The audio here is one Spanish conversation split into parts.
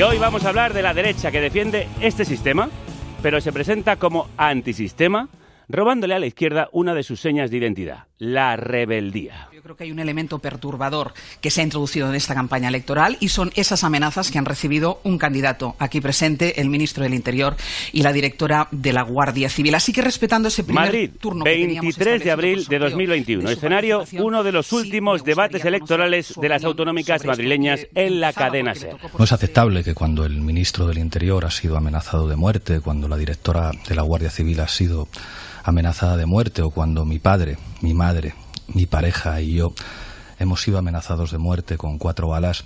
Y hoy vamos a hablar de la derecha que defiende este sistema, pero se presenta como antisistema, robándole a la izquierda una de sus señas de identidad, la rebeldía. Yo creo que hay un elemento perturbador que se ha introducido en esta campaña electoral y son esas amenazas que han recibido un candidato aquí presente, el ministro del Interior y la directora de la Guardia Civil. Así que respetando ese primer Madrid, turno que teníamos 23 de abril de 2021. Escenario, uno de los últimos debates electorales de las autonómicas madrileñas en la cadena SER. No es aceptable que cuando el ministro del Interior ha sido amenazado de muerte, cuando la directora de la Guardia Civil ha sido amenazada de muerte, o cuando mi padre, mi madre, mi pareja y yo hemos sido amenazados de muerte con 4 balas,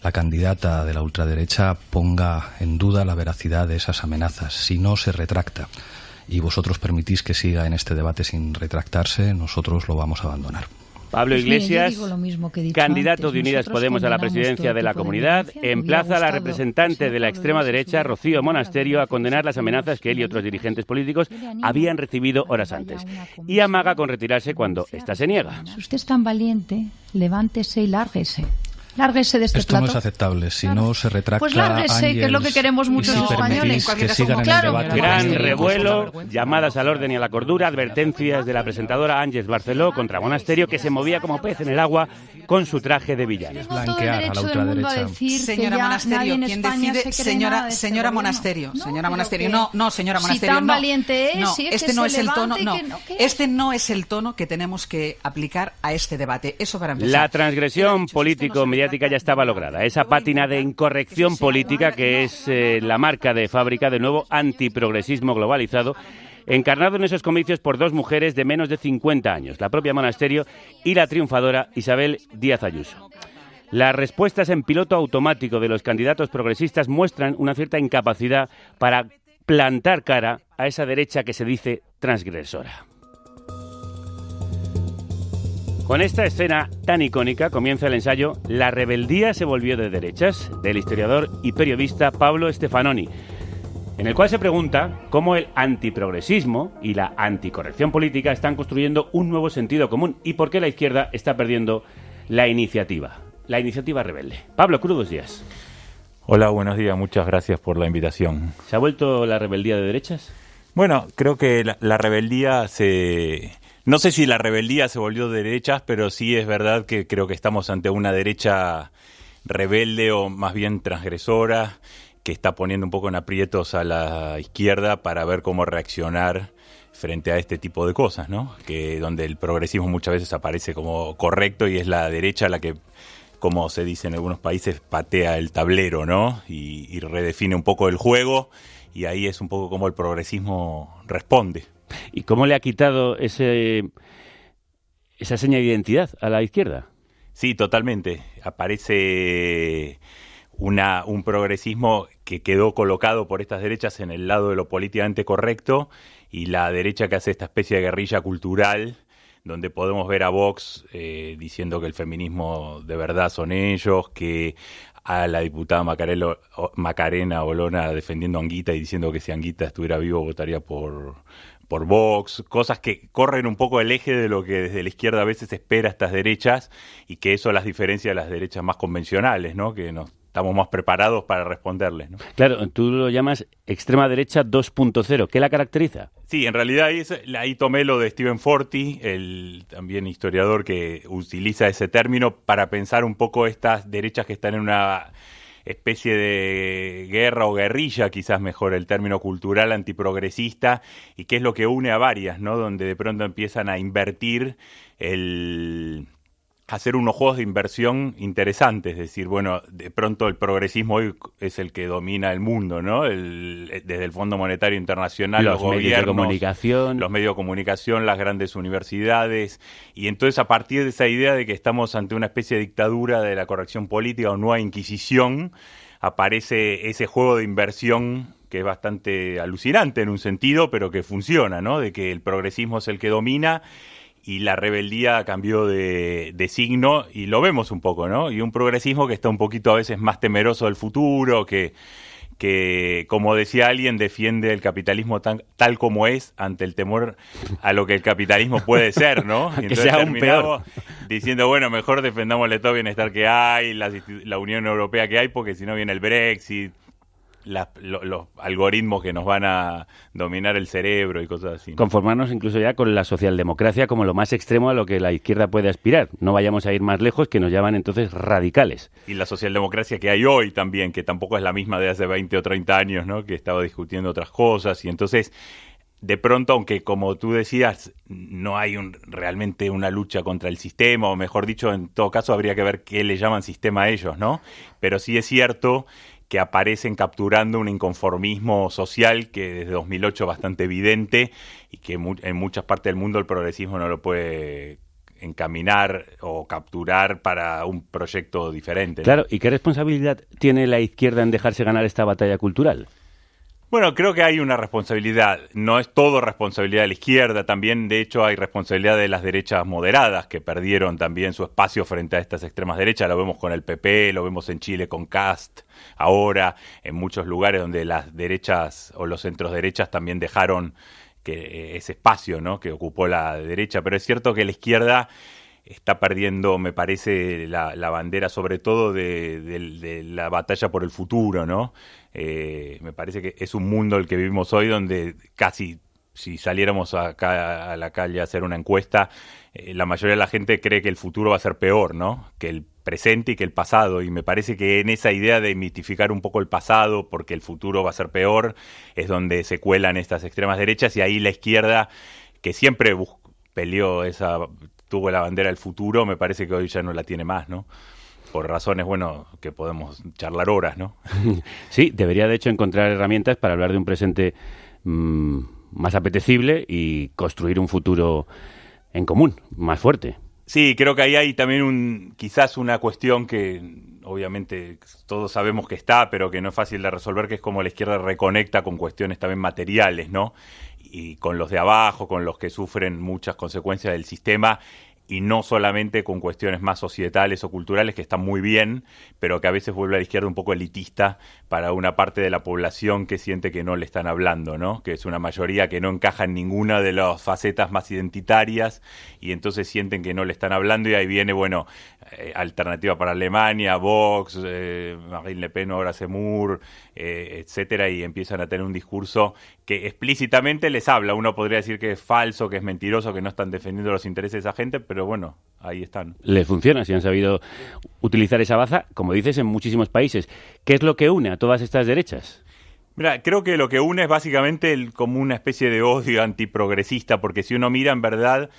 la candidata de la ultraderecha ponga en duda la veracidad de esas amenazas. Si no se retracta y vosotros permitís que siga en este debate sin retractarse, nosotros lo vamos a abandonar. Pablo Iglesias, candidato de Unidas Podemos a la presidencia de la Comunidad, emplaza a la representante de la extrema derecha, Rocío Monasterio, a condenar las amenazas que él y otros dirigentes políticos habían recibido horas antes. Y amaga con retirarse cuando ésta se niega. Si usted es tan valiente, levántese y lárguese. Lárguese de este Esto plato. no es aceptable. Si no se retracta, pues lárguese, Ángels, que es lo que queremos muchos españoles. Que sigan en el debate. Gran revuelo, llamadas al orden y a la cordura, advertencias de la presentadora Ángels Barceló contra Monasterio, que se movía como pez en el agua con su traje de villano. Blanquear a la ultraderecha. Señora Monasterio, ¿quién decide? Señora Monasterio. Señora Monasterio, no, señora Monasterio, si tan valiente es, no, si es este que no se es el tono, levante, no. ¿qué? Este no es el tono que tenemos que aplicar a este debate. Eso para empezar. La transgresión político-mediática ya estaba lograda. Esa pátina de incorrección política que es la marca de fábrica del nuevo antiprogresismo globalizado, encarnado en esos comicios por 2 mujeres de menos de 50 años, la propia Monasterio y la triunfadora Isabel Díaz Ayuso. Las respuestas en piloto automático de los candidatos progresistas muestran una cierta incapacidad para plantar cara a esa derecha que se dice transgresora. Con esta escena tan icónica comienza el ensayo La rebeldía se volvió de derechas, del historiador y periodista Pablo Stefanoni, en el cual se pregunta cómo el antiprogresismo y la anticorrección política están construyendo un nuevo sentido común y por qué la izquierda está perdiendo la iniciativa rebelde. Pablo, crudos días. Hola, buenos días, muchas gracias por la invitación. ¿Se ha vuelto la rebeldía de derechas? Bueno, creo que la rebeldía no sé si la rebeldía se volvió de derechas, pero sí es verdad que creo que estamos ante una derecha rebelde o más bien transgresora, que está poniendo un poco en aprietos a la izquierda para ver cómo reaccionar frente a este tipo de cosas, ¿no? Que donde el progresismo muchas veces aparece como correcto y es la derecha la que, como se dice en algunos países, patea el tablero, ¿no? Y redefine un poco el juego, y ahí es un poco como el progresismo responde. ¿Y cómo le ha quitado esa seña de identidad a la izquierda? Sí, totalmente. Aparece un progresismo que quedó colocado por estas derechas en el lado de lo políticamente correcto, y la derecha que hace esta especie de guerrilla cultural, donde podemos ver a Vox diciendo que el feminismo de verdad son ellos, que a la diputada Macarena Olona defendiendo a Anguita y diciendo que si Anguita estuviera vivo votaría por Vox, cosas que corren un poco el eje de lo que desde la izquierda a veces espera estas derechas, y que eso las diferencia de las derechas más convencionales, ¿no? Que no estamos más preparados para responderles, ¿no? Claro, tú lo llamas extrema derecha 2.0. ¿Qué la caracteriza? Sí, en realidad ahí tomé lo de Stephen Forti, el también historiador que utiliza ese término para pensar un poco estas derechas que están en una especie de guerra o guerrilla, quizás mejor el término cultural antiprogresista, y que es lo que une a varias, ¿no? Donde de pronto empiezan a invertir hacer unos juegos de inversión interesantes, es decir, bueno, de pronto el progresismo hoy es el que domina el mundo, ¿no? Desde el Fondo Monetario Internacional, los medios de comunicación, los medios de comunicación, las grandes universidades, y entonces a partir de esa idea de que estamos ante una especie de dictadura de la corrección política o nueva inquisición, aparece ese juego de inversión que es bastante alucinante en un sentido, pero que funciona, ¿no? De que el progresismo es el que domina y la rebeldía cambió de signo, y lo vemos un poco, ¿no? Y un progresismo que está un poquito a veces más temeroso del futuro, que que, como decía alguien, defiende el capitalismo tal como es ante el temor a lo que el capitalismo puede ser, ¿no? Que entonces sea aún peor. Diciendo, bueno, mejor defendámosle todo el bienestar que hay, la Unión Europea que hay, porque si no viene el Brexit, los algoritmos que nos van a dominar el cerebro y cosas así, ¿no? Conformarnos incluso ya con la socialdemocracia como lo más extremo a lo que la izquierda puede aspirar. No vayamos a ir más lejos, que nos llaman entonces radicales. Y la socialdemocracia que hay hoy también, que tampoco es la misma de hace 20 o 30 años, ¿no? Que estaba discutiendo otras cosas. Y entonces, de pronto, aunque como tú decías, no hay realmente una lucha contra el sistema, o mejor dicho, en todo caso habría que ver qué le llaman sistema a ellos, ¿no? Pero sí es cierto que aparecen capturando un inconformismo social que desde 2008 es bastante evidente y que en muchas partes del mundo el progresismo no lo puede encaminar o capturar para un proyecto diferente, ¿no? Claro, ¿y qué responsabilidad tiene la izquierda en dejarse ganar esta batalla cultural? Bueno, creo que hay una responsabilidad. No es todo responsabilidad de la izquierda. También, de hecho, hay responsabilidad de las derechas moderadas que perdieron también su espacio frente a estas extremas derechas. Lo vemos con el PP, lo vemos en Chile con Kast. Ahora, en muchos lugares donde las derechas o los centros derechas también dejaron ese espacio, ¿no?, que ocupó la derecha. Pero es cierto que la izquierda está perdiendo, me parece, la bandera, sobre todo de la batalla por el futuro, ¿no? Me parece que es un mundo el que vivimos hoy donde casi, si saliéramos acá a la calle a hacer una encuesta, la mayoría de la gente cree que el futuro va a ser peor, ¿no?, que el presente y que el pasado. Y me parece que en esa idea de mitificar un poco el pasado porque el futuro va a ser peor es donde se cuelan estas extremas derechas, y ahí la izquierda, que siempre peleó tuvo la bandera del futuro, me parece que hoy ya no la tiene más, ¿no? Por razones, bueno, que podemos charlar horas, ¿no? Sí, debería de hecho encontrar herramientas para hablar de un presente más apetecible y construir un futuro en común, más fuerte. Sí, creo que ahí hay también quizás una cuestión que obviamente todos sabemos que está, pero que no es fácil de resolver, que es como la izquierda reconecta con cuestiones también materiales, ¿no? Y con los de abajo, con los que sufren muchas consecuencias del sistema, y no solamente con cuestiones más societales o culturales, que están muy bien, pero que a veces vuelve a la izquierda un poco elitista para una parte de la población que siente que no le están hablando, ¿no? Que es una mayoría que no encaja en ninguna de las facetas más identitarias, y entonces sienten que no le están hablando, y ahí viene, bueno, Alternativa para Alemania, Vox, Marine Le Pen, ahora Zemmour, etcétera, y empiezan a tener un discurso que explícitamente les habla. Uno podría decir que es falso, que es mentiroso, que no están defendiendo los intereses de esa gente, pero bueno, ahí están. Les funciona, si han sabido utilizar esa baza, como dices, en muchísimos países. ¿Qué es lo que une a todas estas derechas? Mira, creo que lo que une es básicamente como una especie de odio antiprogresista, porque si uno mira en verdad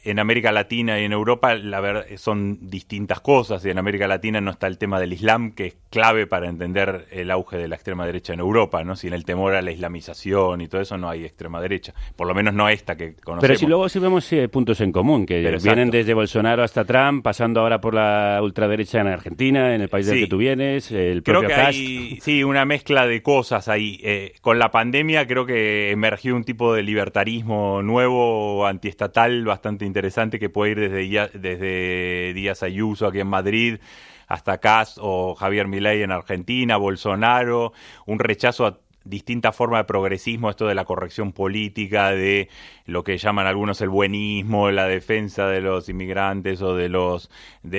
en América Latina y en Europa, la verdad, son distintas cosas. En América Latina no está el tema del Islam, que es clave para entender el auge de la extrema derecha en Europa, ¿no? Sin el temor a la islamización y todo eso no hay extrema derecha, por lo menos no esta que conocemos. Pero si luego sí vemos puntos en común, que vienen desde Bolsonaro hasta Trump, pasando ahora por la ultraderecha en Argentina, en el país del que tú vienes, el propio Kast. Sí, una mezcla de cosas ahí. Con la pandemia creo que emergió un tipo de libertarismo nuevo, antiestatal, bastante interesante, que puede ir desde Díaz Ayuso aquí en Madrid hasta Kast o Javier Milei en Argentina, Bolsonaro, un rechazo a distintas formas de progresismo, esto de la corrección política, de lo que llaman algunos el buenismo, la defensa de los inmigrantes o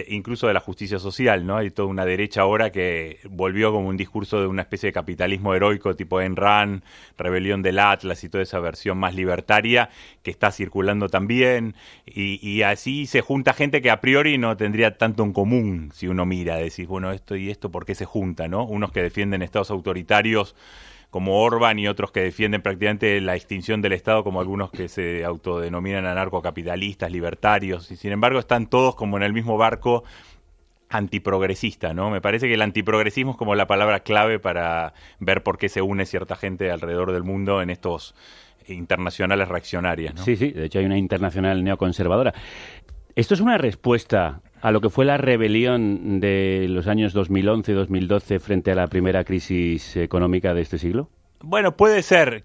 incluso de la justicia social, ¿no? Hay toda una derecha ahora que volvió como un discurso de una especie de capitalismo heroico tipo Ayn Rand, Rebelión del Atlas y toda esa versión más libertaria que está circulando también, y así se junta gente que a priori no tendría tanto en común. Si uno mira, decís, bueno, esto y esto, ¿por qué se junta, no? Unos que defienden estados autoritarios como Orbán y otros que defienden prácticamente la extinción del Estado, como algunos que se autodenominan anarcocapitalistas, libertarios, y sin embargo están todos como en el mismo barco antiprogresista, ¿no? Me parece que el antiprogresismo es como la palabra clave para ver por qué se une cierta gente alrededor del mundo en estos internacionales reaccionarias, ¿no? Sí, de hecho hay una internacional neoconservadora. ¿Esto es una respuesta a lo que fue la rebelión de los años 2011-2012 frente a la primera crisis económica de este siglo? Bueno, puede ser.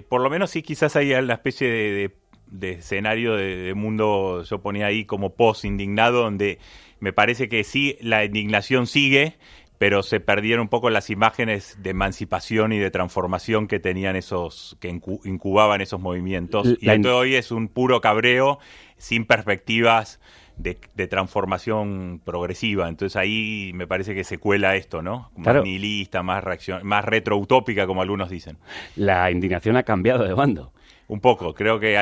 Por lo menos sí, quizás hay una especie de escenario de mundo, yo ponía ahí como post-indignado, donde me parece que sí, la indignación sigue, pero se perdieron un poco las imágenes de emancipación y de transformación que tenían que incubaban esos movimientos. Y entonces hoy es un puro cabreo sin perspectivas de transformación progresiva. Entonces ahí me parece que se cuela esto, ¿no? Más nihilista, más retroutópica, como algunos dicen. La indignación ha cambiado de bando. Un poco, creo que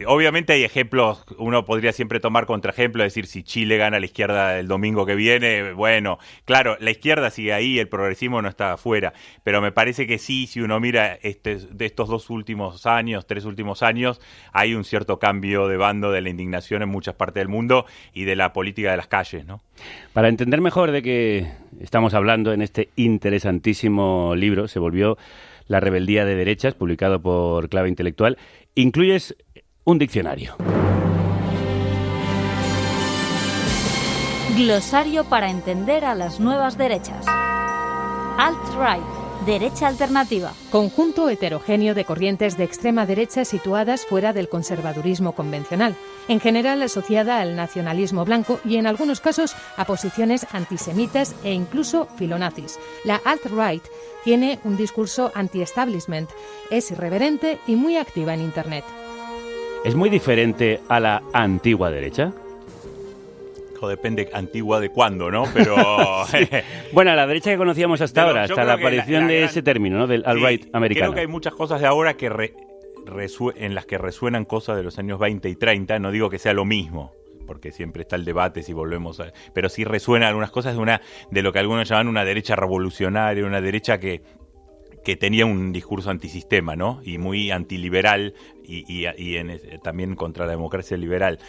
obviamente hay ejemplos, uno podría siempre tomar contraejemplos, decir si Chile gana la izquierda el domingo que viene, bueno, claro, la izquierda sigue ahí, el progresismo no está afuera, pero me parece que sí, si uno mira de estos 3 últimos años, hay un cierto cambio de bando de la indignación en muchas partes del mundo y de la política de las calles, ¿no? Para entender mejor de qué estamos hablando en este interesantísimo libro, se volvió La rebeldía de derechas, publicado por Clave Intelectual, incluyes un diccionario. Glosario para entender a las nuevas derechas. Alt-right, derecha alternativa. Conjunto heterogéneo de corrientes de extrema derecha situadas fuera del conservadurismo convencional, en general asociada al nacionalismo blanco y en algunos casos a posiciones antisemitas e incluso filonazis. La alt-right tiene un discurso anti-establishment, es irreverente y muy activa en Internet. ¿Es muy diferente a la antigua derecha? Depende antigua de cuándo, ¿no? Pero sí. Bueno, la derecha que conocíamos hasta ahora, hasta la aparición de ese término, ¿no? Del alt-right americano. Creo que hay muchas cosas de ahora que en las que resuenan cosas de los años 20 y 30, no digo que sea lo mismo, porque siempre está el debate si volvemos a... Pero sí resuenan algunas cosas de lo que algunos llaman una derecha revolucionaria, una derecha que tenía un discurso antisistema, ¿no? Y muy antiliberal y también contra la democracia liberal.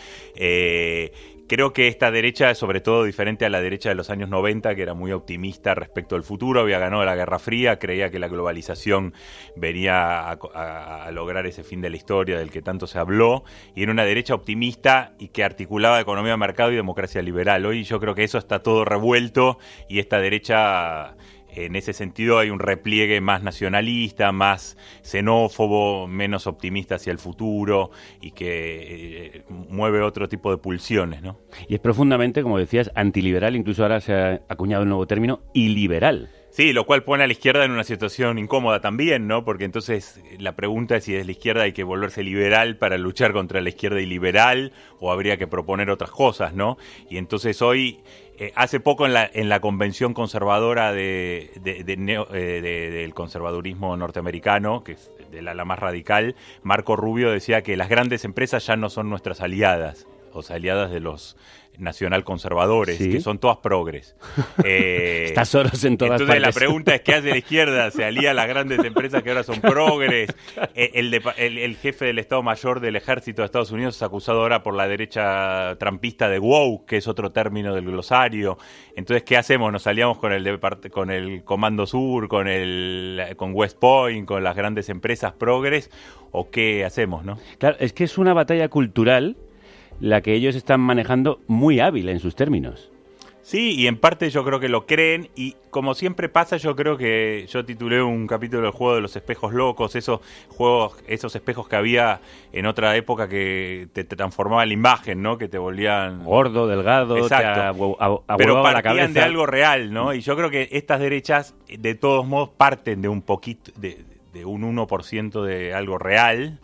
Creo que esta derecha es sobre todo diferente a la derecha de los años 90, que era muy optimista respecto al futuro, había ganado la Guerra Fría, creía que la globalización venía a lograr ese fin de la historia del que tanto se habló, y era una derecha optimista y que articulaba economía de mercado y democracia liberal. Hoy yo creo que eso está todo revuelto y esta derecha... En ese sentido hay un repliegue más nacionalista, más xenófobo, menos optimista hacia el futuro y que mueve otro tipo de pulsiones, ¿no? Y es profundamente, como decías, antiliberal, incluso ahora se ha acuñado un nuevo término, iliberal. Sí, lo cual pone a la izquierda en una situación incómoda también, ¿no? Porque entonces la pregunta es si desde la izquierda hay que volverse liberal para luchar contra la izquierda iliberal o habría que proponer otras cosas, ¿no? Y entonces hoy... hace poco en la convención conservadora del conservadurismo norteamericano, que es del ala más radical, Marco Rubio decía que las grandes empresas ya no son nuestras aliadas, o sea, aliadas de los nacional-conservadores, ¿sí? Que son todas progres. Está Soros en todas entonces partes. La pregunta es ¿qué hace la izquierda? ¿Se alía a las grandes empresas que ahora son progres? El jefe del Estado Mayor del Ejército de Estados Unidos es acusado ahora por la derecha trampista de woke, que es otro término del glosario. Entonces, ¿qué hacemos? ¿Nos aliamos con el Comando Sur, con West Point, con las grandes empresas progres? ¿O qué hacemos, no? Claro, es que es una batalla cultural la que ellos están manejando muy hábil en sus términos. Sí, y en parte yo creo que lo creen, y como siempre pasa, yo creo que yo titulé un capítulo del juego de los espejos locos, esos espejos que había en otra época que te transformaban la imagen, ¿no? Que te volvían... gordo, delgado, exacto. Pero partían la cabeza de algo real, ¿no? Y yo creo que estas derechas, de todos modos, parten de un poquito, de un 1% de algo real,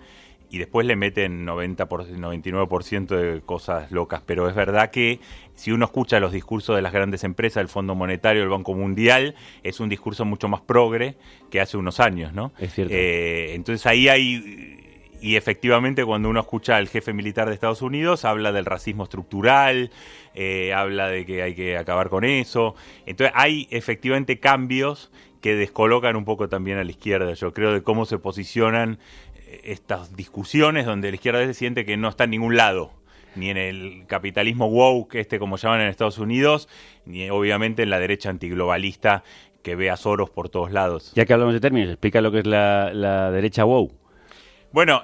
y después le meten 99% de cosas locas. Pero es verdad que si uno escucha los discursos de las grandes empresas, el Fondo Monetario, el Banco Mundial, es un discurso mucho más progre que hace unos años, ¿no? Es cierto. Entonces ahí hay... Y efectivamente cuando uno escucha al jefe militar de Estados Unidos, habla del racismo estructural, habla de que hay que acabar con eso. Entonces hay efectivamente cambios que descolocan un poco también a la izquierda, yo creo, de cómo se posicionan estas discusiones donde la izquierda se siente que no está en ningún lado, ni en el capitalismo woke, como llaman en Estados Unidos, ni obviamente en la derecha antiglobalista que ve a Soros por todos lados. Ya que hablamos de términos, explica lo que es la derecha woke. Bueno,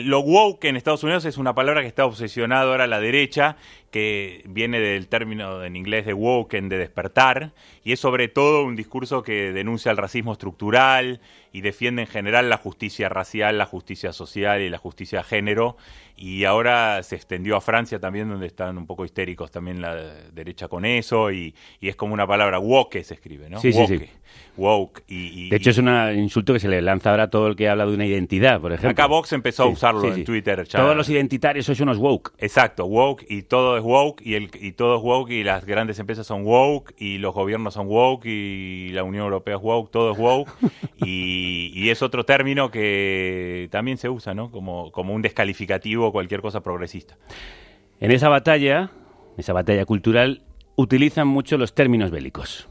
lo woke en Estados Unidos es una palabra que está obsesionada ahora a la derecha, que viene del término en inglés de woken, de despertar, y es sobre todo un discurso que denuncia el racismo estructural y defiende en general la justicia racial, la justicia social y la justicia de género, y ahora se extendió a Francia también, donde están un poco histéricos también la derecha con eso, y es como una palabra woke se escribe, ¿no? Sí, woke, sí. Woke. De hecho, es un insulto que se le lanza ahora a todo el que habla de una identidad, por ejemplo. Acá Vox empezó a usarlo en Twitter. Ya. Todos los identitarios sois unos woke. Exacto, woke, y todo es woke, y todo es woke, y las grandes empresas son woke, y los gobiernos son woke, y la Unión Europea es woke, todo es woke, y es otro término que también se usa, ¿no? Como un descalificativo, cualquier cosa progresista. En esa batalla cultural, utilizan mucho los términos bélicos.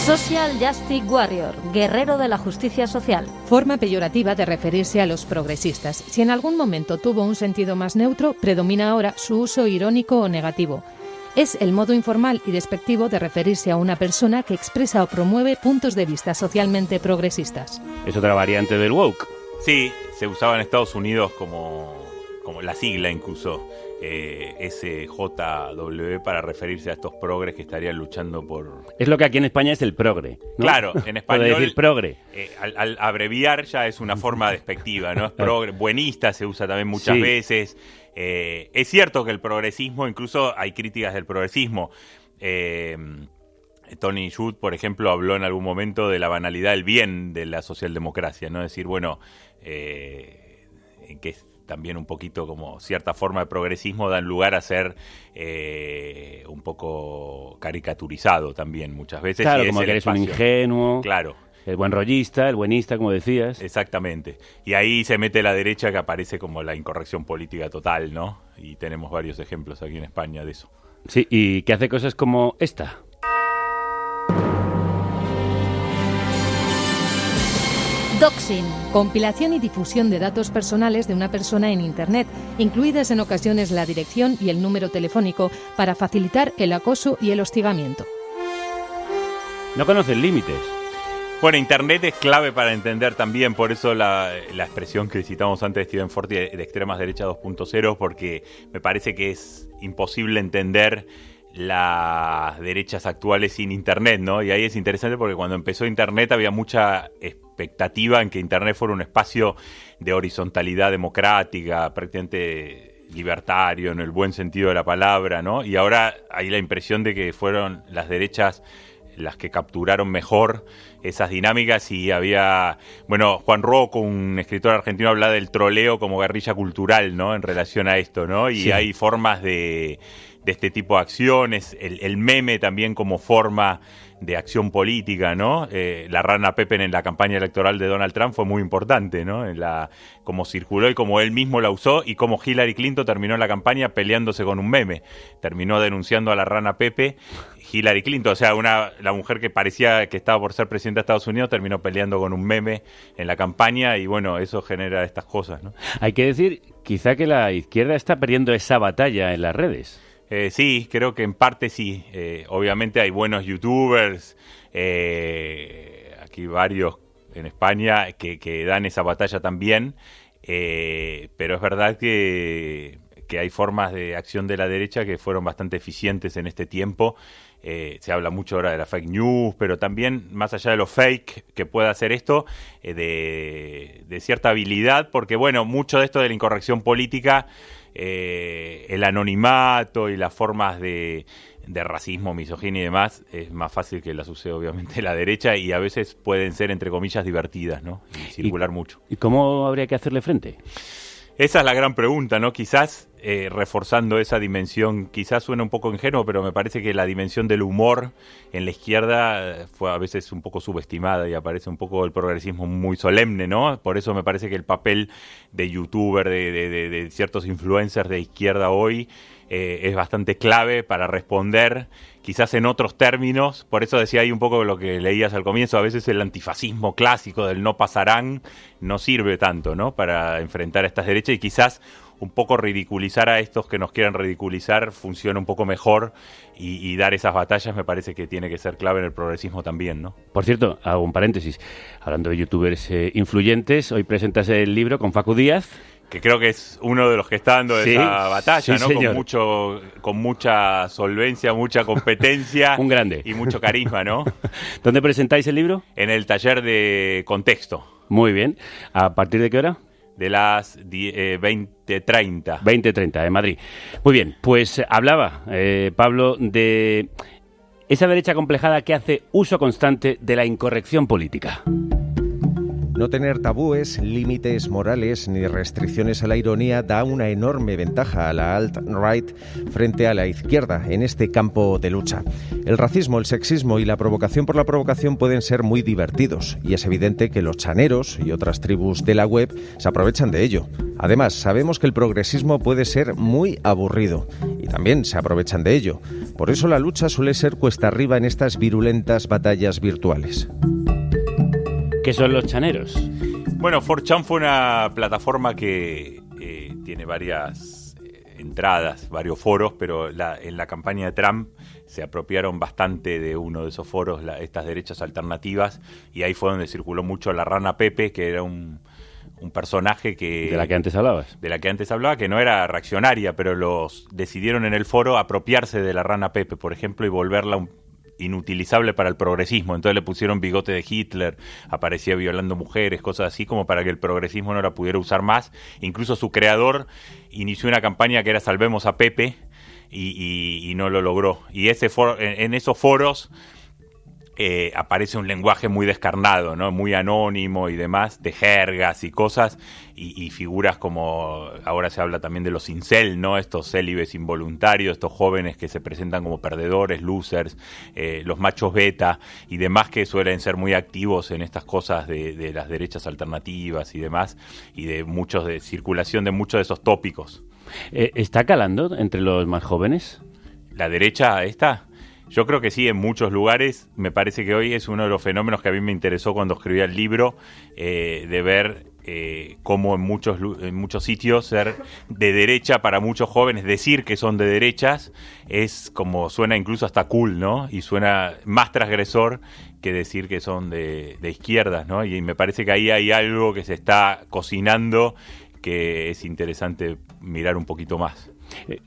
Social Justice Warrior, guerrero de la justicia social. Forma peyorativa de referirse a los progresistas. Si en algún momento tuvo un sentido más neutro, predomina ahora su uso irónico o negativo. Es el modo informal y despectivo de referirse a una persona que expresa o promueve puntos de vista socialmente progresistas. Es otra variante del woke. Sí, se usaba en Estados Unidos como la sigla incluso, SJW, para referirse a estos progres que estarían luchando por... Es lo que aquí en España es el progre, ¿no? Claro, en español... Puede decir progre. Al abreviar ya es una forma despectiva, ¿no? Es progre, buenista se usa también muchas veces. Es cierto que el progresismo, incluso hay críticas del progresismo. Tony Judd, por ejemplo, habló en algún momento de la banalidad del bien de la socialdemocracia, ¿no? Es decir, bueno, en que es también un poquito como cierta forma de progresismo dan lugar a ser un poco caricaturizado también muchas veces. Claro, como que eres un ingenuo. Claro. El buen rollista, el buenista, como decías. Exactamente. Y ahí se mete la derecha, que aparece como la incorrección política total, ¿no? Y tenemos varios ejemplos aquí en España de eso. Sí, y que hace cosas como esta. Doxing. Compilación y difusión de datos personales de una persona en Internet, incluidas en ocasiones la dirección y el número telefónico, para facilitar el acoso y el hostigamiento. No conocen límites. Bueno, Internet es clave para entender también, por eso la expresión que citamos antes de Steven Forti de extremas derecha 2.0, porque me parece que es imposible entender las derechas actuales sin Internet, ¿no? Y ahí es interesante porque cuando empezó Internet había mucha expectativa en que Internet fuera un espacio de horizontalidad democrática, prácticamente libertario en el buen sentido de la palabra, ¿no? Y ahora hay la impresión de que fueron las derechas las que capturaron mejor esas dinámicas, y había... Bueno, Juan Rocco, un escritor argentino, habla del troleo como guerrilla cultural, ¿no? En relación a esto, ¿no? Y hay formas de este tipo de acciones, el meme también como forma de acción política, ¿no? La rana Pepe en la campaña electoral de Donald Trump fue muy importante, ¿no? Cómo circuló y cómo él mismo la usó, y cómo Hillary Clinton terminó la campaña peleándose con un meme. Terminó denunciando a la rana Pepe, Hillary Clinton, o sea, la mujer que parecía que estaba por ser presidenta de Estados Unidos, terminó peleando con un meme en la campaña, y bueno, eso genera estas cosas, ¿no? Hay que decir, quizá que la izquierda está perdiendo esa batalla en las redes. Sí, creo que en parte sí. Obviamente hay buenos youtubers, aquí varios en España, que dan esa batalla también, pero es verdad que hay formas de acción de la derecha que fueron bastante eficientes en este tiempo. Se habla mucho ahora de la fake news, pero también, más allá de lo fake que pueda hacer esto, de cierta habilidad, porque bueno, mucho de esto de la incorrección política, el anonimato y las formas de racismo, misoginia y demás, es más fácil que las use obviamente la derecha, y a veces pueden ser, entre comillas, divertidas, ¿no? Y circular mucho. ¿Y cómo habría que hacerle frente? Esa es la gran pregunta, ¿no? Quizás reforzando esa dimensión, quizás suena un poco ingenuo, pero me parece que la dimensión del humor en la izquierda fue a veces un poco subestimada, y aparece un poco el progresismo muy solemne, ¿no? Por eso me parece que el papel de youtuber, de ciertos influencers de izquierda hoy, es bastante clave para responder, quizás en otros términos. Por eso decía ahí un poco lo que leías al comienzo, a veces el antifascismo clásico del no pasarán no sirve tanto, ¿no? Para enfrentar a estas derechas, y quizás un poco ridiculizar a estos que nos quieran ridiculizar funciona un poco mejor, y dar esas batallas me parece que tiene que ser clave en el progresismo también, ¿no? Por cierto, hago un paréntesis, hablando de youtubers influyentes, hoy presentas el libro con Facu Díaz. que creo que es uno de los que está dando esa batalla, sí, ¿no? Con mucha solvencia, mucha competencia. Un grande. Y mucho carisma, ¿no? ¿Dónde presentáis el libro? En el taller de Contexto. Muy bien. ¿A partir de qué hora? De las 20:30. 20:30, en Madrid. Muy bien, pues hablaba Pablo de esa derecha complejada que hace uso constante de la incorrección política. No tener tabúes, límites morales ni restricciones a la ironía da una enorme ventaja a la alt-right frente a la izquierda en este campo de lucha. El racismo, el sexismo y la provocación por la provocación pueden ser muy divertidos y es evidente que los chaneros y otras tribus de la web se aprovechan de ello. Además, sabemos que el progresismo puede ser muy aburrido y también se aprovechan de ello. Por eso la lucha suele ser cuesta arriba en estas virulentas batallas virtuales. ¿Qué son los chaneros? Bueno, 4chan fue una plataforma que tiene varias entradas, varios foros, pero en la campaña de Trump se apropiaron bastante de uno de esos foros, estas derechas alternativas, y ahí fue donde circuló mucho la rana Pepe, que era un personaje que... ¿De la que antes hablabas? De la que antes hablaba, que no era reaccionaria, pero los decidieron en el foro apropiarse de la rana Pepe, por ejemplo, y volverla inutilizable para el progresismo. Entonces le pusieron bigote de Hitler, aparecía violando mujeres, cosas así, como para que el progresismo no la pudiera usar más. Incluso su creador inició una campaña que era Salvemos a Pepe y no lo logró. Y en esos foros aparece un lenguaje muy descarnado, ¿no? Muy anónimo y demás, de jergas y cosas, y figuras como, ahora se habla también de los incel, ¿no? Estos célibes involuntarios, estos jóvenes que se presentan como perdedores, losers, los machos beta y demás, que suelen ser muy activos en estas cosas de las derechas alternativas y demás, y de circulación de muchos de esos tópicos. ¿Está calando entre los más jóvenes? ¿La derecha esta? Yo creo que sí, en muchos lugares. Me parece que hoy es uno de los fenómenos que a mí me interesó cuando escribí el libro, de ver cómo en muchos sitios ser de derecha para muchos jóvenes, decir que son de derechas, es como suena incluso hasta cool, ¿no? Y suena más transgresor que decir que son de izquierdas, ¿no? Y me parece que ahí hay algo que se está cocinando que es interesante mirar un poquito más.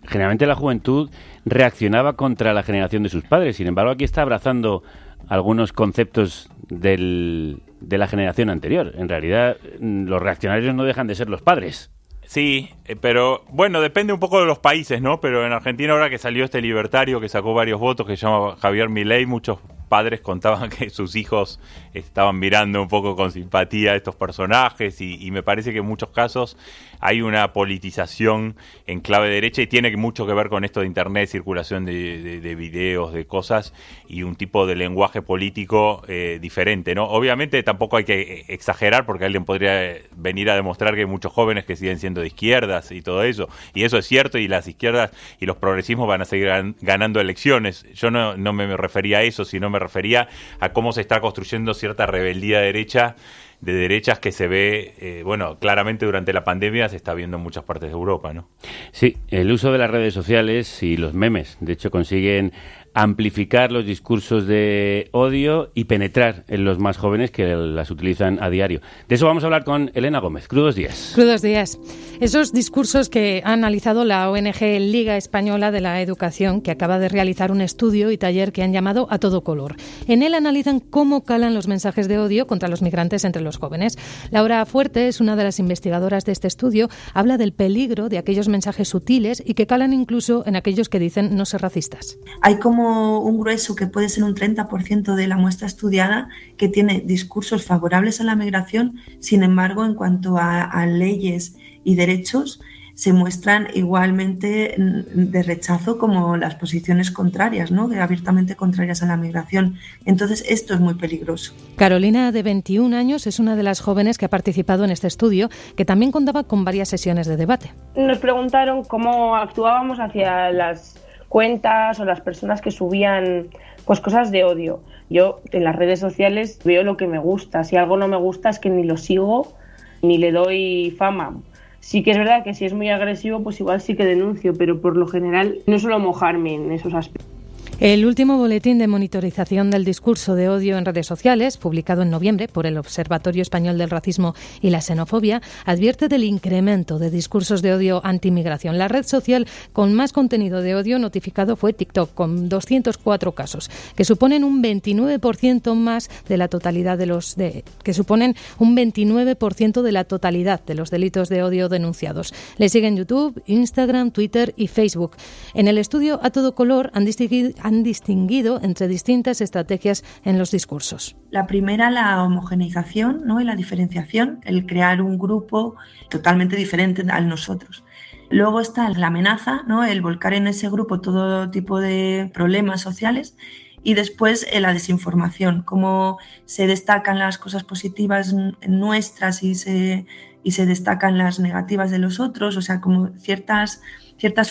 Generalmente la juventud reaccionaba contra la generación de sus padres, sin embargo aquí está abrazando algunos conceptos de la generación anterior. En realidad los reaccionarios no dejan de ser los padres. Sí, pero bueno, depende un poco de los países, ¿no? Pero en Argentina, ahora que salió este libertario que sacó varios votos, que se llama Javier Milei, muchos padres contaban que sus hijos estaban mirando un poco con simpatía a estos personajes, y me parece que en muchos casos hay una politización en clave derecha, y tiene mucho que ver con esto de internet, circulación de videos, de cosas, y un tipo de lenguaje político diferente, ¿no? Obviamente tampoco hay que exagerar, porque alguien podría venir a demostrar que hay muchos jóvenes que siguen siendo de izquierdas y todo eso, y eso es cierto, y las izquierdas y los progresismos van a seguir ganando elecciones. Yo no me refería a eso, sino me refería a cómo se está construyendo cierta rebeldía de derechas que se ve, claramente durante la pandemia se está viendo en muchas partes de Europa, ¿no? Sí, el uso de las redes sociales y los memes, de hecho, consiguen amplificar los discursos de odio y penetrar en los más jóvenes que las utilizan a diario. De eso vamos a hablar con Elena Gómez. Crudos días. Crudos días. Esos discursos que ha analizado la ONG Liga Española de la Educación, que acaba de realizar un estudio y taller que han llamado A Todo Color. En él analizan cómo calan los mensajes de odio contra los migrantes entre los jóvenes. Laura Fuerte es una de las investigadoras de este estudio. Habla del peligro de aquellos mensajes sutiles y que calan incluso en aquellos que dicen no ser racistas. Hay como un grueso que puede ser un 30% de la muestra estudiada que tiene discursos favorables a la migración, sin embargo, en cuanto a leyes y derechos, se muestran igualmente de rechazo como las posiciones contrarias, ¿no? Abiertamente contrarias a la migración. Entonces, esto es muy peligroso. Carolina, de 21 años, es una de las jóvenes que ha participado en este estudio, que también contaba con varias sesiones de debate. Nos preguntaron cómo actuábamos hacia las cuentas o las personas que subían pues cosas de odio. Yo en las redes sociales veo lo que me gusta. Si algo no me gusta es que ni lo sigo ni le doy fama. Sí que es verdad que si es muy agresivo, pues igual sí que denuncio, pero por lo general no suelo mojarme en esos aspectos. El último boletín de monitorización del discurso de odio en redes sociales, publicado en noviembre por el Observatorio Español del Racismo y la Xenofobia, advierte del incremento de discursos de odio anti-inmigración. La red social con más contenido de odio notificado fue TikTok, con 204 casos, que suponen un 29% más de la totalidad de los delitos de odio denunciados. Le siguen YouTube, Instagram, Twitter y Facebook. En el estudio A Todo Color han distinguido entre distintas estrategias en los discursos. La primera, la homogeneización, ¿no? Y la diferenciación, el crear un grupo totalmente diferente al nosotros. Luego está la amenaza, ¿no? El volcar en ese grupo todo tipo de problemas sociales. Y después la desinformación, cómo se destacan las cosas positivas nuestras y se destacan las negativas de los otros, o sea, como ciertas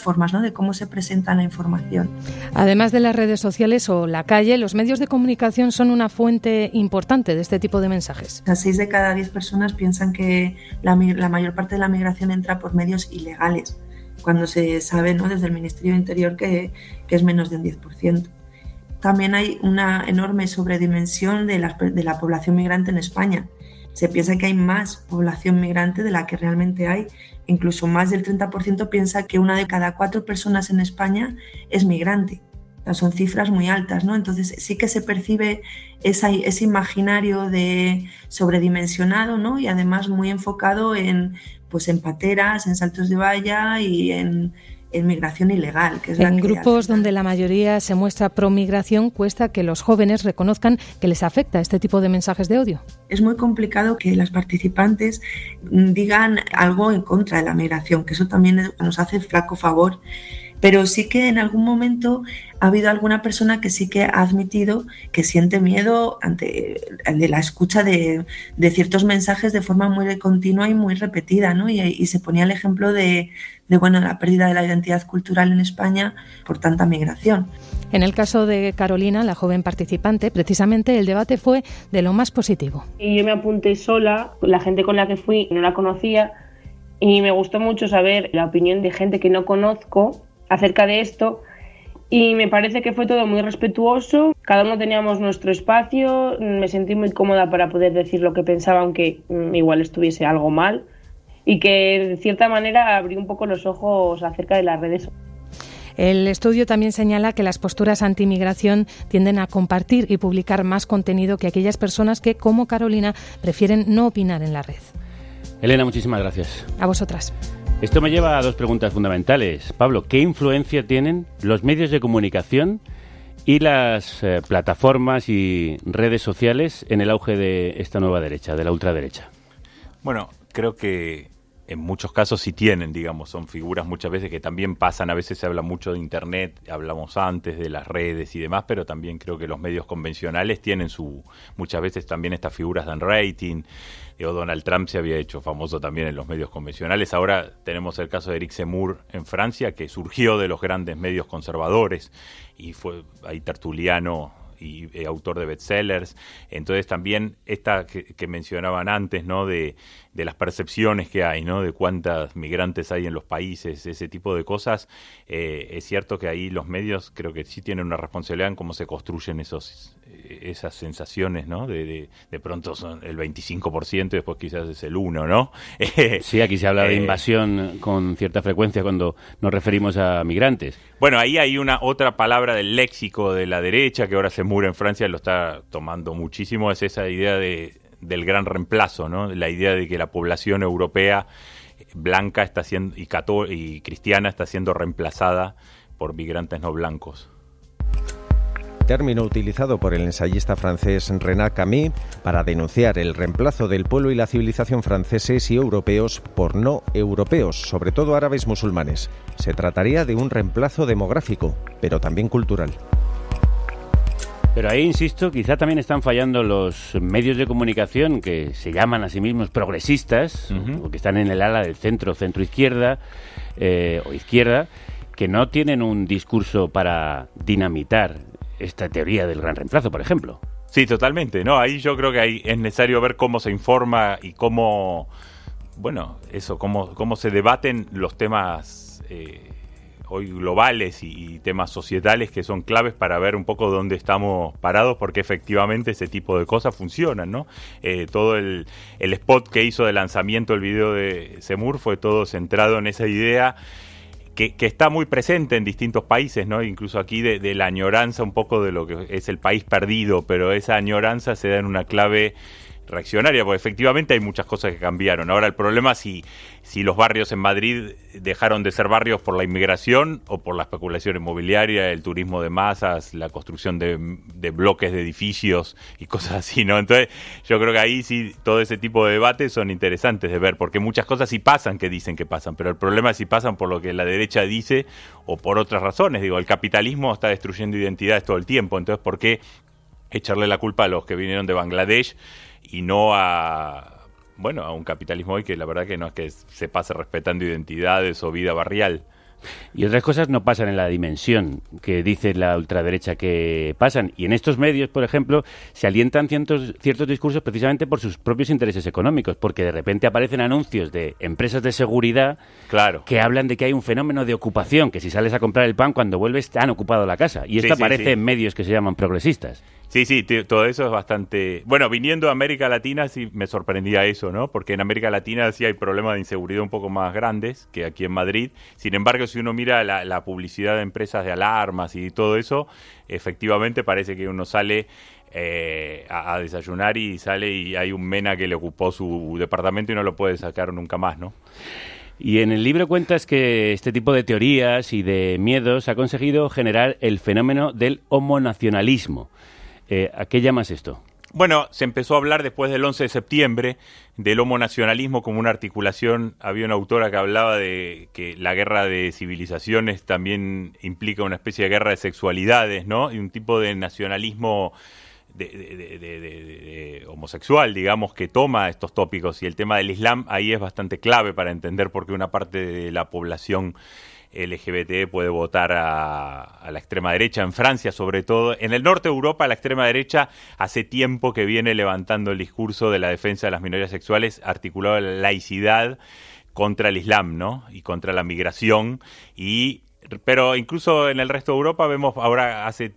formas, ¿no?, de cómo se presenta la información. Además de las redes sociales o la calle, los medios de comunicación son una fuente importante de este tipo de mensajes. 6 de cada 10 personas piensan que la mayor parte de la migración entra por medios ilegales, cuando se sabe, ¿no?, desde el Ministerio de Interior que es menos de un 10%. También hay una enorme sobredimensión de la población migrante en España. Se piensa que hay más población migrante de la que realmente hay. Incluso más del 30% piensa que 1 de cada 4 personas en España es migrante. O sea, son cifras muy altas, ¿no? Entonces sí que se percibe ese imaginario de sobredimensionado, ¿no? Y además muy enfocado en pateras, en saltos de valla y en migración ilegal, que es en grupos donde la mayoría se muestra pro migración, cuesta que los jóvenes reconozcan que les afecta este tipo de mensajes de odio. Es muy complicado que las participantes digan algo en contra de la migración, que eso también nos hace flaco favor. Pero sí que en algún momento ha habido alguna persona que sí que ha admitido que siente miedo ante la escucha de ciertos mensajes de forma muy continua y muy repetida, ¿no? Y se ponía el ejemplo de la pérdida de la identidad cultural en España por tanta migración. En el caso de Carolina, la joven participante, precisamente el debate fue de lo más positivo. Y yo me apunté sola, la gente con la que fui no la conocía y me gustó mucho saber la opinión de gente que no conozco acerca de esto y me parece que fue todo muy respetuoso, cada uno teníamos nuestro espacio, me sentí muy cómoda para poder decir lo que pensaba aunque igual estuviese algo mal y que de cierta manera abrí un poco los ojos acerca de las redes. El estudio también señala que las posturas anti-inmigración tienden a compartir y publicar más contenido que aquellas personas que, como Carolina, prefieren no opinar en la red. Elena, muchísimas gracias. A vosotras. Esto me lleva a 2 preguntas fundamentales. Pablo, ¿qué influencia tienen los medios de comunicación y las plataformas y redes sociales en el auge de esta nueva derecha, de la ultraderecha? Bueno, creo que en muchos casos sí tienen, digamos, son figuras muchas veces que también pasan, a veces se habla mucho de Internet, hablamos antes de las redes y demás, pero también creo que los medios convencionales tienen muchas veces también estas figuras dan rating. Donald Trump se había hecho famoso también en los medios convencionales. Ahora tenemos el caso de Éric Zemmour en Francia, que surgió de los grandes medios conservadores y fue ahí tertuliano y autor de bestsellers. Entonces también esta que mencionaban antes, ¿no?, de las percepciones que hay, ¿no?, de cuántas migrantes hay en los países, ese tipo de cosas, es cierto que ahí los medios creo que sí tienen una responsabilidad en cómo se construyen esas sensaciones, ¿no? De pronto son el 25% y después quizás es el 1%, ¿no? Sí, aquí se habla de invasión con cierta frecuencia cuando nos referimos a migrantes. Bueno, ahí hay otra palabra del léxico de la derecha que ahora Zemmour en Francia lo está tomando muchísimo, es esa idea del gran reemplazo, ¿no? La idea de que la población europea blanca está siendo y cristiana está siendo reemplazada por migrantes no blancos. Término utilizado por el ensayista francés Renan Camus para denunciar el reemplazo del pueblo y la civilización franceses y europeos por no europeos, sobre todo árabes musulmanes. Se trataría de un reemplazo demográfico, pero también cultural. Pero ahí, insisto, quizá también están fallando los medios de comunicación que se llaman a sí mismos progresistas, o que están en el ala del centro-izquierda o izquierda, que no tienen un discurso para dinamitar esta teoría del gran reemplazo, por ejemplo. Sí, totalmente. No, ahí yo creo que es necesario ver cómo se informa y cómo se debaten los temas hoy globales y temas societales que son claves para ver un poco dónde estamos parados, porque efectivamente ese tipo de cosas funcionan, ¿no? Todo el spot que hizo de lanzamiento el video de Zemmour fue todo centrado en esa idea que está muy presente en distintos países, ¿no? Incluso aquí de la añoranza un poco de lo que es el país perdido, pero esa añoranza se da en una clave reaccionaria, porque efectivamente hay muchas cosas que cambiaron. Ahora el problema es si los barrios en Madrid dejaron de ser barrios por la inmigración o por la especulación inmobiliaria, el turismo de masas, la construcción de bloques de edificios y cosas así, ¿no? Entonces yo creo que ahí sí todo ese tipo de debates son interesantes de ver, porque muchas cosas sí pasan que dicen que pasan, pero el problema es si pasan por lo que la derecha dice o por otras razones. Digo, el capitalismo está destruyendo identidades todo el tiempo, entonces ¿por qué echarle la culpa a los que vinieron de Bangladesh y no a un capitalismo hoy que la verdad que no es que se pase respetando identidades o vida barrial? Y otras cosas no pasan en la dimensión que dice la ultraderecha que pasan. Y en estos medios, por ejemplo, se alientan ciertos discursos precisamente por sus propios intereses económicos, porque de repente aparecen anuncios de empresas de seguridad que hablan de que hay un fenómeno de ocupación, que si sales a comprar el pan, cuando vuelves te han ocupado la casa. Y esto aparece en medios que se llaman progresistas. Sí, todo eso es bastante... Bueno, viniendo a América Latina sí me sorprendía eso, ¿no? Porque en América Latina sí hay problemas de inseguridad un poco más grandes que aquí en Madrid. Sin embargo, si uno mira la publicidad de empresas de alarmas y todo eso, efectivamente parece que uno sale a desayunar y sale y hay un MENA que le ocupó su departamento y no lo puede sacar nunca más, ¿no? Y en el libro cuentas que este tipo de teorías y de miedos ha conseguido generar el fenómeno del homonacionalismo. ¿A qué llamas esto? Bueno, se empezó a hablar después del 11 de septiembre del homonacionalismo como una articulación. Había una autora que hablaba de que la guerra de civilizaciones también implica una especie de guerra de sexualidades, ¿no? Y un tipo de nacionalismo de homosexual, digamos, que toma estos tópicos. Y el tema del Islam ahí es bastante clave para entender por qué una parte de la población LGBT puede votar a la extrema derecha, en Francia sobre todo. En el norte de Europa la extrema derecha hace tiempo que viene levantando el discurso de la defensa de las minorías sexuales, articulado a la laicidad contra el Islam, ¿no? Y contra la migración. Pero incluso en el resto de Europa vemos ahora hace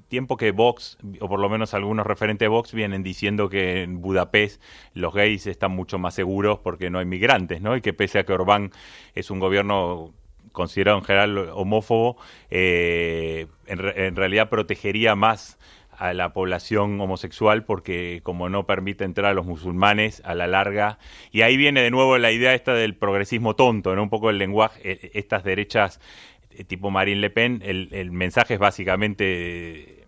tiempo que Vox, o por lo menos algunos referentes de Vox, vienen diciendo que en Budapest los gays están mucho más seguros porque no hay migrantes, ¿no? Y que pese a que Orbán es un gobierno considerado en general homófobo, en realidad protegería más a la población homosexual porque como no permite entrar a los musulmanes a la larga. Y ahí viene de nuevo la idea esta del progresismo tonto, ¿no? Un poco el lenguaje, estas derechas tipo Marine Le Pen, el mensaje es básicamente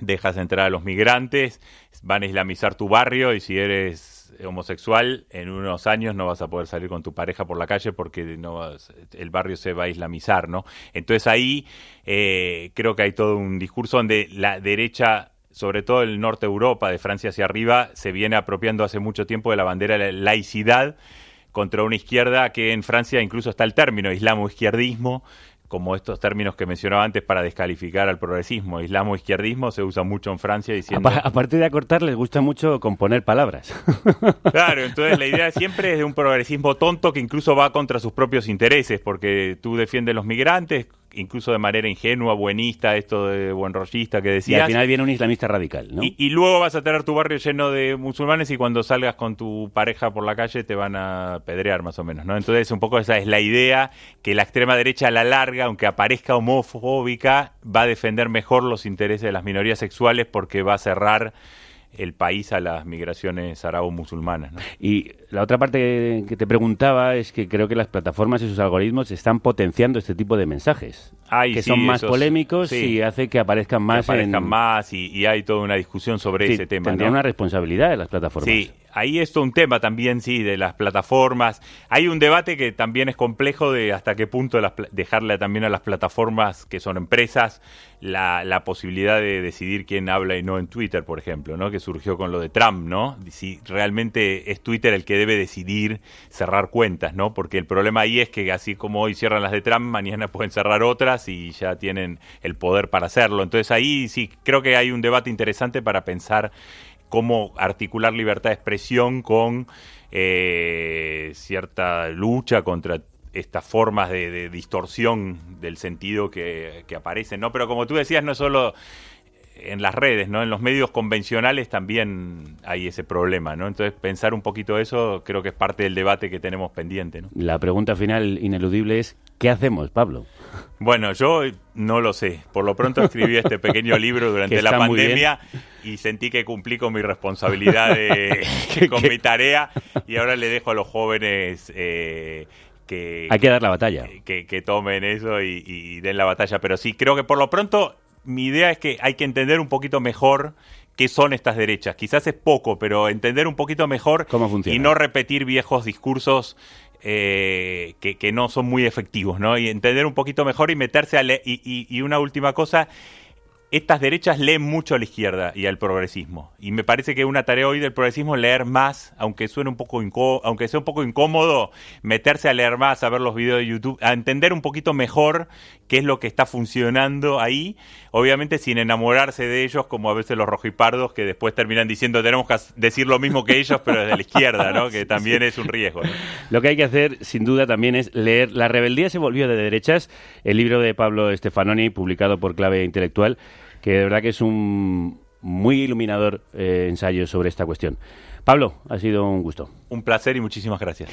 dejas entrar a los migrantes, van a islamizar tu barrio y si eres homosexual, en unos años no vas a poder salir con tu pareja por la calle porque el barrio se va a islamizar, ¿no? Entonces ahí creo que hay todo un discurso donde la derecha, sobre todo el norte de Europa, de Francia hacia arriba, se viene apropiando hace mucho tiempo de la bandera de la laicidad contra una izquierda que en Francia incluso está el término islamo-izquierdismo, como estos términos que mencionaba antes para descalificar al progresismo. Islamo-izquierdismo se usa mucho en Francia diciendo... Aparte de acortar, les gusta mucho componer palabras. Claro, entonces la idea siempre es de un progresismo tonto que incluso va contra sus propios intereses, porque tú defiendes los migrantes, incluso de manera ingenua, buenista, esto de buenrollista que decías. Y al final viene un islamista radical, ¿no? Y luego vas a tener tu barrio lleno de musulmanes y cuando salgas con tu pareja por la calle te van a pedrear más o menos, ¿no? Entonces un poco esa es la idea, que la extrema derecha a la larga, aunque aparezca homofóbica, va a defender mejor los intereses de las minorías sexuales porque va a cerrar el país a las migraciones arabo-musulmanas, ¿no? Y la otra parte que te preguntaba es que creo que las plataformas y sus algoritmos están potenciando este tipo de mensajes, que son más polémicos y hace que aparezcan más. Y hay toda una discusión sobre ese tema, tendrían ¿no? una responsabilidad de las plataformas. Sí, ahí es todo un tema también, de las plataformas. Hay un debate que también es complejo de hasta qué punto dejarle también a las plataformas, que son empresas, la posibilidad de decidir quién habla y no en Twitter, por ejemplo, ¿no? Que surgió con lo de Trump, ¿no? Si realmente es Twitter el que debe decidir cerrar cuentas, ¿no? Porque el problema ahí es que así como hoy cierran las de Trump, mañana pueden cerrar otras y ya tienen el poder para hacerlo. Entonces ahí sí creo que hay un debate interesante para pensar cómo articular libertad de expresión con cierta lucha contra estas formas de distorsión del sentido que aparecen, ¿no? Pero como tú decías, no es solo en las redes, ¿no? En los medios convencionales también hay ese problema, ¿no? Entonces, pensar un poquito eso creo que es parte del debate que tenemos pendiente, ¿no? La pregunta final ineludible es, ¿qué hacemos, Pablo? Bueno, yo no lo sé. Por lo pronto escribí este pequeño libro durante la pandemia y sentí que cumplí con mi responsabilidad con mi tarea, y ahora le dejo a los jóvenes que hay que dar la batalla. Que tomen eso y den la batalla. Pero sí, creo que por lo pronto mi idea es que hay que entender un poquito mejor qué son estas derechas. Quizás es poco, pero entender un poquito mejor cómo funciona, y no repetir viejos discursos que no son muy efectivos, ¿no? Y entender un poquito mejor y meterse a leer. Y una última cosa, estas derechas leen mucho a la izquierda y al progresismo. Y me parece que una tarea hoy del progresismo es leer más, aunque suene un poco aunque sea un poco incómodo, meterse a leer más, a ver los videos de YouTube, a entender un poquito mejor qué es lo que está funcionando ahí, obviamente sin enamorarse de ellos, como a veces los rojipardos que después terminan diciendo tenemos que decir lo mismo que ellos, pero desde la izquierda, ¿no? Que también es un riesgo, ¿no? Lo que hay que hacer, sin duda, también es leer La rebeldía se volvió de derechas, el libro de Pablo Stefanoni, publicado por Clave Intelectual, que de verdad que es un muy iluminador ensayo sobre esta cuestión. Pablo, ha sido un gusto. Un placer y muchísimas gracias.